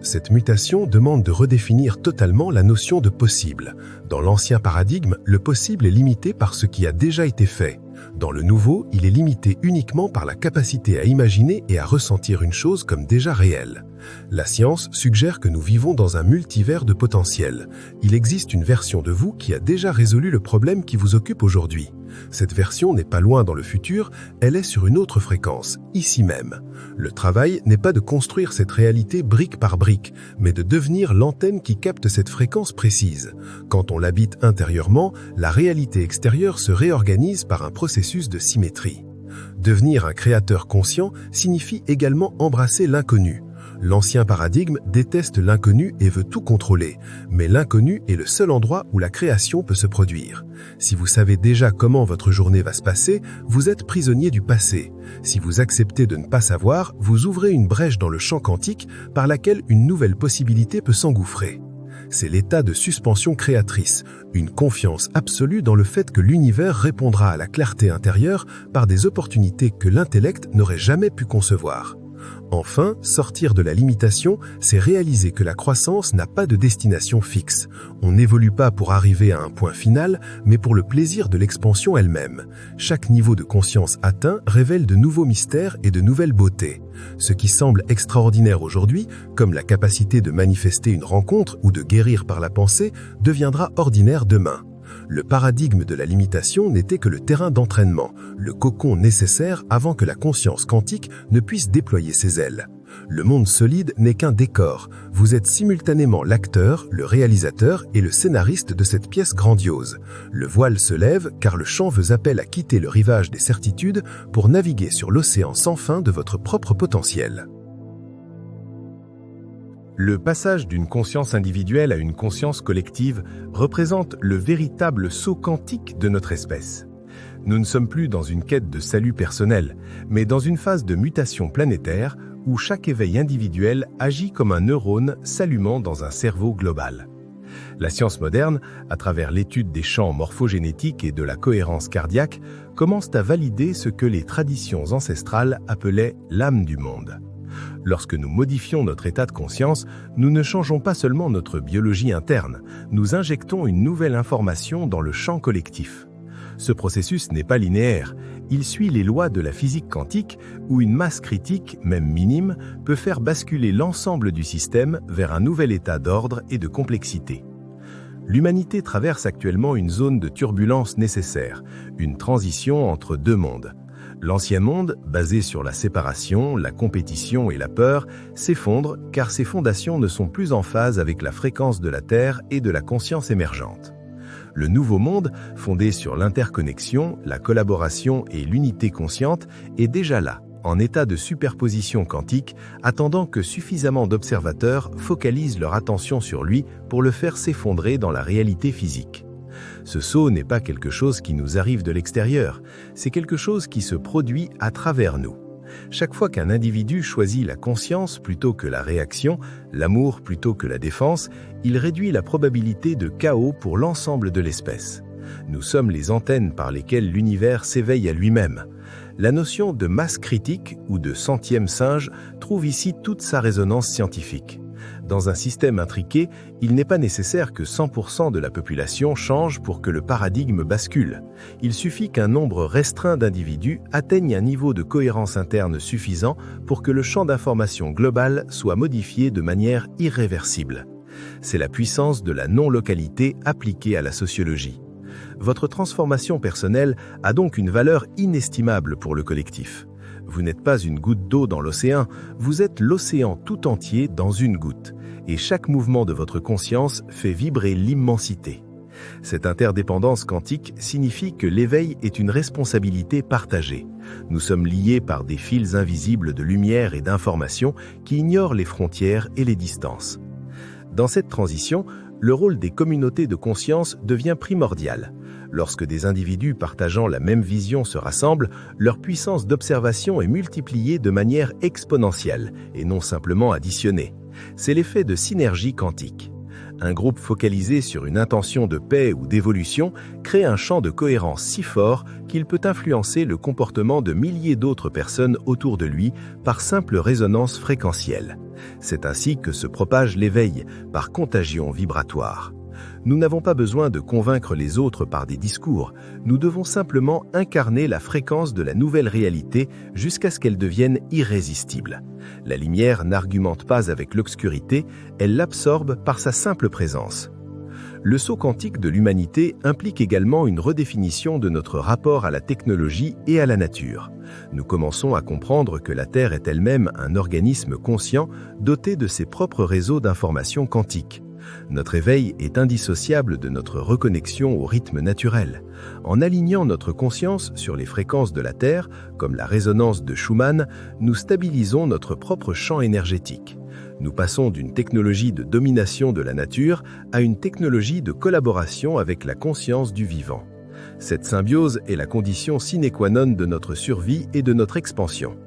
Cette mutation demande de redéfinir totalement la notion de possible. Dans l'ancien paradigme, le possible est limité par ce qui a déjà été fait. Dans le nouveau, il est limité uniquement par la capacité à imaginer et à ressentir une chose comme déjà réelle. La science suggère que nous vivons dans un multivers de potentiel. Il existe une version de vous qui a déjà résolu le problème qui vous occupe aujourd'hui. Cette version n'est pas loin dans le futur, elle est sur une autre fréquence, ici même. Le travail n'est pas de construire cette réalité brique par brique, mais de devenir l'antenne qui capte cette fréquence précise. Quand on l'habite intérieurement, la réalité extérieure se réorganise par un processus de symétrie. Devenir un créateur conscient signifie également embrasser l'inconnu. L'ancien paradigme déteste l'inconnu et veut tout contrôler, mais l'inconnu est le seul endroit où la création peut se produire. Si vous savez déjà comment votre journée va se passer, vous êtes prisonnier du passé. Si vous acceptez de ne pas savoir, vous ouvrez une brèche dans le champ quantique par laquelle une nouvelle possibilité peut s'engouffrer. C'est l'état de suspension créatrice, une confiance absolue dans le fait que l'univers répondra à la clarté intérieure par des opportunités que l'intellect n'aurait jamais pu concevoir. Enfin, sortir de la limitation, c'est réaliser que la croissance n'a pas de destination fixe. On n'évolue pas pour arriver à un point final, mais pour le plaisir de l'expansion elle-même. Chaque niveau de conscience atteint révèle de nouveaux mystères et de nouvelles beautés. Ce qui semble extraordinaire aujourd'hui, comme la capacité de manifester une rencontre ou de guérir par la pensée, deviendra ordinaire demain. Le paradigme de la limitation n'était que le terrain d'entraînement, le cocon nécessaire avant que la conscience quantique ne puisse déployer ses ailes. Le monde solide n'est qu'un décor. Vous êtes simultanément l'acteur, le réalisateur et le scénariste de cette pièce grandiose. Le voile se lève car le chant veut appel à quitter le rivage des certitudes pour naviguer sur l'océan sans fin de votre propre potentiel. Le passage d'une conscience individuelle à une conscience collective représente le véritable saut quantique de notre espèce. Nous ne sommes plus dans une quête de salut personnel, mais dans une phase de mutation planétaire où chaque éveil individuel agit comme un neurone s'allumant dans un cerveau global. La science moderne, à travers l'étude des champs morphogénétiques et de la cohérence cardiaque, commence à valider ce que les traditions ancestrales appelaient l'âme du monde. Lorsque nous modifions notre état de conscience, nous ne changeons pas seulement notre biologie interne, nous injectons une nouvelle information dans le champ collectif. Ce processus n'est pas linéaire, il suit les lois de la physique quantique où une masse critique, même minime, peut faire basculer l'ensemble du système vers un nouvel état d'ordre et de complexité. L'humanité traverse actuellement une zone de turbulence nécessaire, une transition entre deux mondes. L'ancien monde, basé sur la séparation, la compétition et la peur, s'effondre car ses fondations ne sont plus en phase avec la fréquence de la Terre et de la conscience émergente. Le nouveau monde, fondé sur l'interconnexion, la collaboration et l'unité consciente, est déjà là, en état de superposition quantique, attendant que suffisamment d'observateurs focalisent leur attention sur lui pour le faire s'effondrer dans la réalité physique. Ce saut n'est pas quelque chose qui nous arrive de l'extérieur, c'est quelque chose qui se produit à travers nous. Chaque fois qu'un individu choisit la conscience plutôt que la réaction, l'amour plutôt que la défense, il réduit la probabilité de chaos pour l'ensemble de l'espèce. Nous sommes les antennes par lesquelles l'univers s'éveille à lui-même. La notion de masse critique ou de centième singe trouve ici toute sa résonance scientifique. Dans un système intriqué, il n'est pas nécessaire que 100% de la population change pour que le paradigme bascule. Il suffit qu'un nombre restreint d'individus atteigne un niveau de cohérence interne suffisant pour que le champ d'information global soit modifié de manière irréversible. C'est la puissance de la non-localité appliquée à la sociologie. Votre transformation personnelle a donc une valeur inestimable pour le collectif. Vous n'êtes pas une goutte d'eau dans l'océan, vous êtes l'océan tout entier dans une goutte, et chaque mouvement de votre conscience fait vibrer l'immensité. Cette interdépendance quantique signifie que l'éveil est une responsabilité partagée. Nous sommes liés par des fils invisibles de lumière et d'information qui ignorent les frontières et les distances. Dans cette transition, le rôle des communautés de conscience devient primordial. Lorsque des individus partageant la même vision se rassemblent, leur puissance d'observation est multipliée de manière exponentielle et non simplement additionnée. C'est l'effet de synergie quantique. Un groupe focalisé sur une intention de paix ou d'évolution crée un champ de cohérence si fort qu'il peut influencer le comportement de milliers d'autres personnes autour de lui par simple résonance fréquentielle. C'est ainsi que se propage l'éveil, par contagion vibratoire. Nous n'avons pas besoin de convaincre les autres par des discours, nous devons simplement incarner la fréquence de la nouvelle réalité jusqu'à ce qu'elle devienne irrésistible. La lumière n'argumente pas avec l'obscurité, elle l'absorbe par sa simple présence. Le saut quantique de l'humanité implique également une redéfinition de notre rapport à la technologie et à la nature. Nous commençons à comprendre que la Terre est elle-même un organisme conscient doté de ses propres réseaux d'informations quantiques. Notre éveil est indissociable de notre reconnexion au rythme naturel. En alignant notre conscience sur les fréquences de la Terre, comme la résonance de Schumann, nous stabilisons notre propre champ énergétique. Nous passons d'une technologie de domination de la nature à une technologie de collaboration avec la conscience du vivant. Cette symbiose est la condition sine qua non de notre survie et de notre expansion.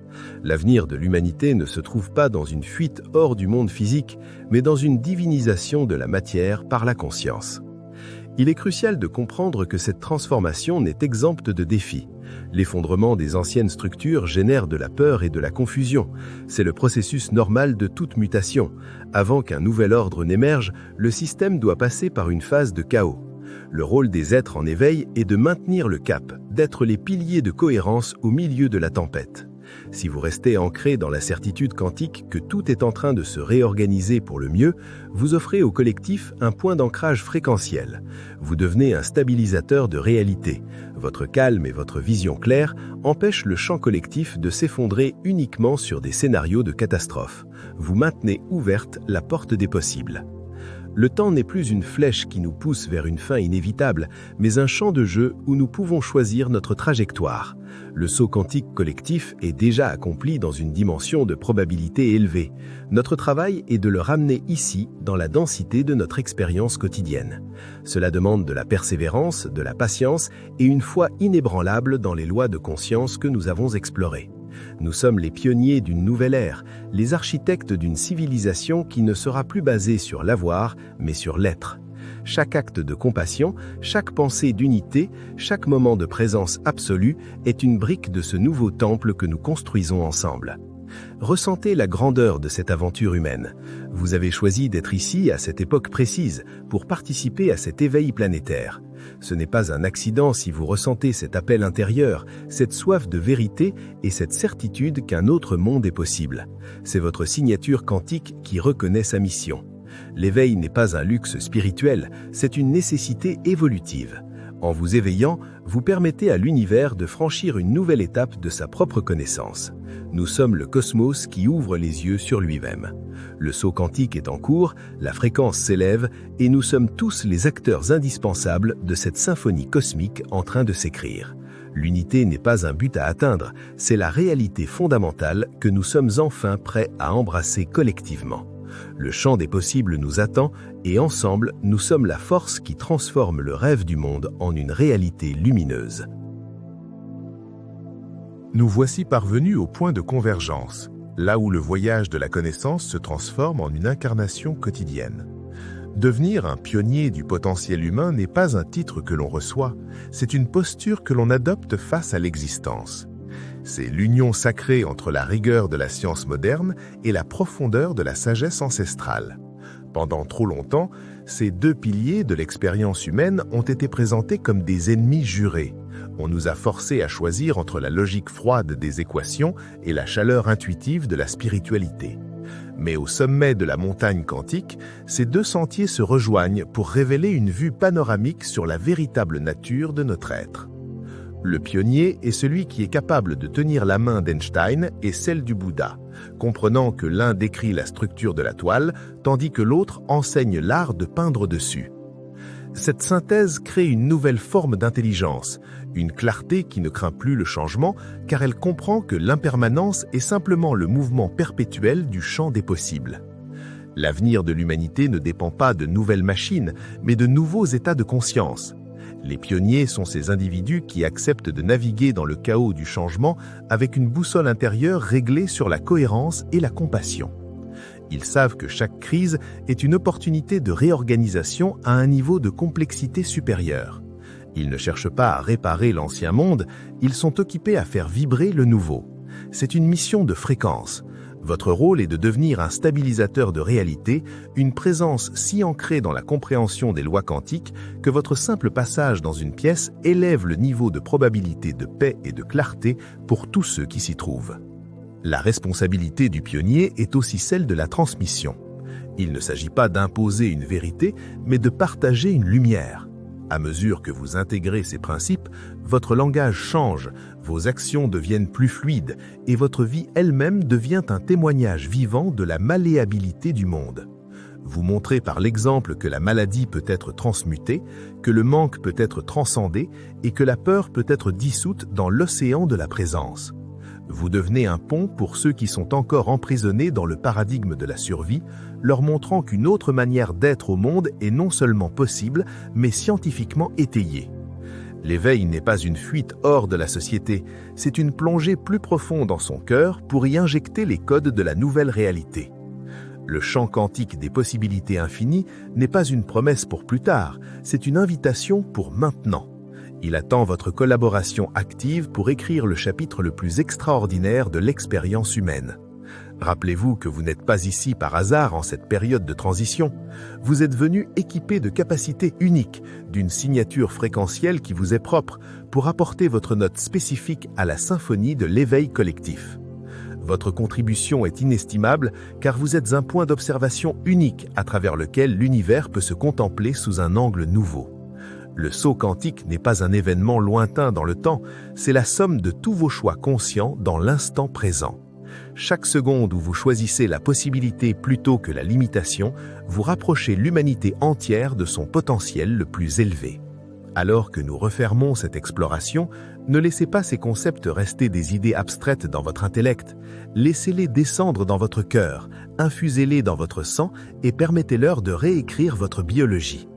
L'avenir de l'humanité ne se trouve pas dans une fuite hors du monde physique, mais dans une divinisation de la matière par la conscience. Il est crucial de comprendre que cette transformation n'est exempte de défis. L'effondrement des anciennes structures génère de la peur et de la confusion. C'est le processus normal de toute mutation. Avant qu'un nouvel ordre n'émerge, le système doit passer par une phase de chaos. Le rôle des êtres en éveil est de maintenir le cap, d'être les piliers de cohérence au milieu de la tempête. Si vous restez ancré dans la certitude quantique que tout est en train de se réorganiser pour le mieux, vous offrez au collectif un point d'ancrage fréquentiel. Vous devenez un stabilisateur de réalité. Votre calme et votre vision claire empêchent le champ collectif de s'effondrer uniquement sur des scénarios de catastrophe. Vous maintenez ouverte la porte des possibles. Le temps n'est plus une flèche qui nous pousse vers une fin inévitable, mais un champ de jeu où nous pouvons choisir notre trajectoire. Le saut quantique collectif est déjà accompli dans une dimension de probabilité élevée. Notre travail est de le ramener ici, dans la densité de notre expérience quotidienne. Cela demande de la persévérance, de la patience et une foi inébranlable dans les lois de conscience que nous avons explorées. Nous sommes les pionniers d'une nouvelle ère, les architectes d'une civilisation qui ne sera plus basée sur l'avoir, mais sur l'être. Chaque acte de compassion, chaque pensée d'unité, chaque moment de présence absolue est une brique de ce nouveau temple que nous construisons ensemble. Ressentez la grandeur de cette aventure humaine. Vous avez choisi d'être ici à cette époque précise pour participer à cet éveil planétaire. Ce n'est pas un accident si vous ressentez cet appel intérieur, cette soif de vérité et cette certitude qu'un autre monde est possible. C'est votre signature quantique qui reconnaît sa mission. L'éveil n'est pas un luxe spirituel, c'est une nécessité évolutive. En vous éveillant, vous permettez à l'univers de franchir une nouvelle étape de sa propre connaissance. Nous sommes le cosmos qui ouvre les yeux sur lui-même. Le saut quantique est en cours, la fréquence s'élève et nous sommes tous les acteurs indispensables de cette symphonie cosmique en train de s'écrire. L'unité n'est pas un but à atteindre, c'est la réalité fondamentale que nous sommes enfin prêts à embrasser collectivement. Le champ des possibles nous attend et ensemble, nous sommes la force qui transforme le rêve du monde en une réalité lumineuse. Nous voici parvenus au point de convergence, là où le voyage de la connaissance se transforme en une incarnation quotidienne. Devenir un pionnier du potentiel humain n'est pas un titre que l'on reçoit, c'est une posture que l'on adopte face à l'existence. C'est l'union sacrée entre la rigueur de la science moderne et la profondeur de la sagesse ancestrale. Pendant trop longtemps, ces deux piliers de l'expérience humaine ont été présentés comme des ennemis jurés. On nous a forcés à choisir entre la logique froide des équations et la chaleur intuitive de la spiritualité. Mais au sommet de la montagne quantique, ces deux sentiers se rejoignent pour révéler une vue panoramique sur la véritable nature de notre être. Le pionnier est celui qui est capable de tenir la main d'Einstein et celle du Bouddha, comprenant que l'un décrit la structure de la toile, tandis que l'autre enseigne l'art de peindre dessus. Cette synthèse crée une nouvelle forme d'intelligence, une clarté qui ne craint plus le changement, car elle comprend que l'impermanence est simplement le mouvement perpétuel du champ des possibles. L'avenir de l'humanité ne dépend pas de nouvelles machines, mais de nouveaux états de conscience. Les pionniers sont ces individus qui acceptent de naviguer dans le chaos du changement avec une boussole intérieure réglée sur la cohérence et la compassion. Ils savent que chaque crise est une opportunité de réorganisation à un niveau de complexité supérieur. Ils ne cherchent pas à réparer l'ancien monde, ils sont occupés à faire vibrer le nouveau. C'est une mission de fréquence. Votre rôle est de devenir un stabilisateur de réalité, une présence si ancrée dans la compréhension des lois quantiques que votre simple passage dans une pièce élève le niveau de probabilité de paix et de clarté pour tous ceux qui s'y trouvent. La responsabilité du pionnier est aussi celle de la transmission. Il ne s'agit pas d'imposer une vérité, mais de partager une lumière. À mesure que vous intégrez ces principes, votre langage change, vos actions deviennent plus fluides et votre vie elle-même devient un témoignage vivant de la malléabilité du monde. Vous montrez par l'exemple que la maladie peut être transmutée, que le manque peut être transcendé et que la peur peut être dissoute dans l'océan de la présence. Vous devenez un pont pour ceux qui sont encore emprisonnés dans le paradigme de la survie, leur montrant qu'une autre manière d'être au monde est non seulement possible, mais scientifiquement étayée. L'éveil n'est pas une fuite hors de la société, c'est une plongée plus profonde dans son cœur pour y injecter les codes de la nouvelle réalité. Le champ quantique des possibilités infinies n'est pas une promesse pour plus tard, c'est une invitation pour maintenant. Il attend votre collaboration active pour écrire le chapitre le plus extraordinaire de l'expérience humaine. Rappelez-vous que vous n'êtes pas ici par hasard en cette période de transition. Vous êtes venu équipé de capacités uniques, d'une signature fréquentielle qui vous est propre, pour apporter votre note spécifique à la symphonie de l'éveil collectif. Votre contribution est inestimable car vous êtes un point d'observation unique à travers lequel l'univers peut se contempler sous un angle nouveau. Le saut quantique n'est pas un événement lointain dans le temps, c'est la somme de tous vos choix conscients dans l'instant présent. Chaque seconde où vous choisissez la possibilité plutôt que la limitation, vous rapprochez l'humanité entière de son potentiel le plus élevé. Alors que nous refermons cette exploration, ne laissez pas ces concepts rester des idées abstraites dans votre intellect. Laissez-les descendre dans votre cœur, infusez-les dans votre sang et permettez-leur de réécrire votre biologie.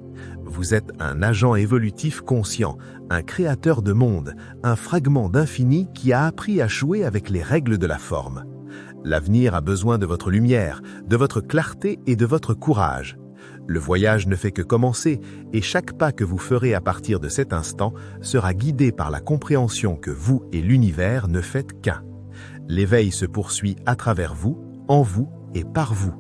Vous êtes un agent évolutif conscient, un créateur de monde, un fragment d'infini qui a appris à jouer avec les règles de la forme. L'avenir a besoin de votre lumière, de votre clarté et de votre courage. Le voyage ne fait que commencer et chaque pas que vous ferez à partir de cet instant sera guidé par la compréhension que vous et l'univers ne faites qu'un. L'éveil se poursuit à travers vous, en vous et par vous.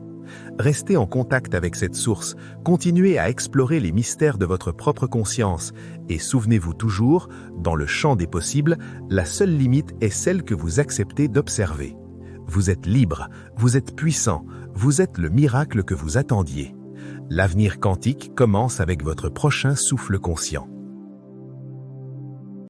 Restez en contact avec cette source, continuez à explorer les mystères de votre propre conscience et souvenez-vous toujours, dans le champ des possibles, la seule limite est celle que vous acceptez d'observer. Vous êtes libre, vous êtes puissant, vous êtes le miracle que vous attendiez. L'avenir quantique commence avec votre prochain souffle conscient.